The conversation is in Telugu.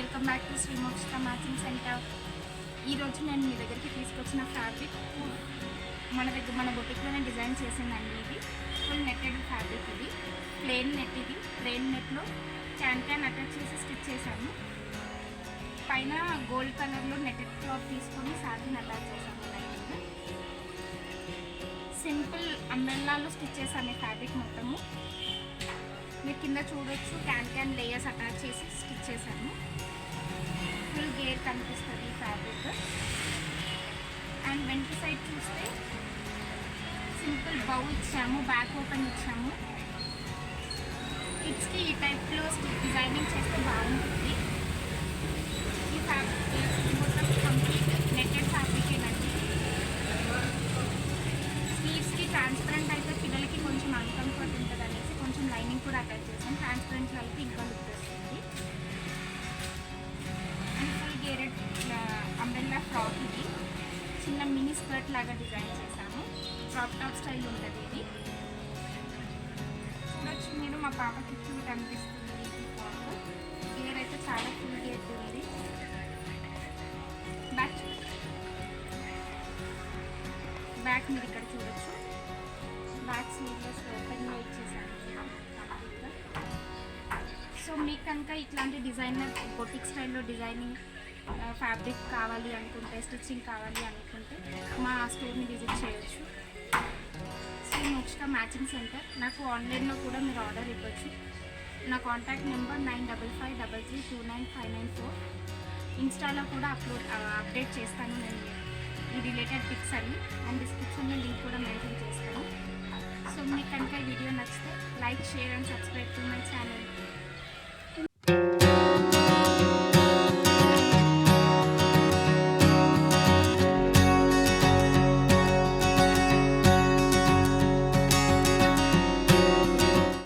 Welcome back to Shri Mokshita matching centre. ఈరోజు నేను మీ దగ్గరికి తీసుకొచ్చిన ఫ్యాబ్రిక్ మన బొటిక్లోనే డిజైన్ చేసిందండి. ఇది ఫుల్ నెట్టెడ్ ఫ్యాబ్రిక్. ఇది ప్లెయిన్ నెట్. ఇది ప్లెయిన్ నెట్లో క్యాన్ అటాచ్ చేసి స్టిచ్ చేశాను. పైన గోల్డ్ కలర్లో నెట్టెడ్ క్లాత్ తీసుకొని సాటిన్ అటాచ్ చేశాను. సింపుల్ అంబ్రెల్లాలో స్టిచ్ చేశాను ఈ ఫ్యాబ్రిక్ మొత్తము. మీరు కింద చూడొచ్చు, క్యాన్ లేయర్స్ అటాచ్ చేసి స్టిచ్ చేశాను. ఫుల్ గేర్ కనిపిస్తుంది ఈ ఫ్యాబ్రిక్. అండ్ వెంట సైడ్ చూస్తే సింపుల్ బౌ ఇచ్చాము, బ్యాక్ ఓపెన్ ఇచ్చాము. కిడ్స్కి ఈ టైప్లో డిజైనింగ్ చేస్తే బాగుంటుంది. ఈ ఫ్యాబ్రిక్ మొత్తం కంప్లీట్ నెట్టెడ్ ఫ్యాబ్రిక్ ఏనండి. స్లీవ్స్కి ట్రాన్స్పరెంట్ అయితే పిల్లలకి కొంచెం అన్కంఫర్ట్ ఉంటుంది అనేసి కొంచెం లైనింగ్ కూడా అటాచ్ చేసాం. ట్రాన్స్పరెంట్ అయితే ఇంకా లుక్ వస్తుంది. And full gathered umbrella frock. ఇది చిన్న మినీ స్కర్ట్ లాగా డిజైన్ చేశాము. క్రాప్ టాప్ స్టైల్ ఉంటుంది. ఇది చూడొచ్చు మీరు, మా పాపకి క్యూట్ అనిపిస్తుంది ఈ ఫ్రాక్. గేర్ అయితే చాలా ఫుల్ గేర్ ఉంది. బ్యాక్ మీరు ఇక్కడ చూడొచ్చు. బ్యాక్ స్లీవ్లెస్ ఓపెన్లో ఇచ్చేసాను. సో మీకు కనుక ఇట్లాంటి డిజైనర్ బొటిక్ స్టైల్లో డిజైనింగ్ ఫ్యాబ్రిక్ కావాలి అనుకుంటే, స్టిచ్చింగ్ కావాలి అనుకుంటే మా స్టోర్ని విజిట్ చేయొచ్చు. Shri Mokshita matching centre. నాకు ఆన్లైన్లో కూడా మీరు ఆర్డర్ ఇవ్వచ్చు. నా కాంటాక్ట్ నెంబర్ 9553329594. ఇన్స్టాలో కూడా అప్డేట్ చేస్తాను నేను ఈ రిలేటెడ్ పిక్స్ అన్ని. అండ్ డిస్క్రిప్షన్లో లింక్ కూడా మెన్షన్ చేస్తాను. సో మీకు కనుక ఈ వీడియో నచ్చితే like, share and subscribe to my channel.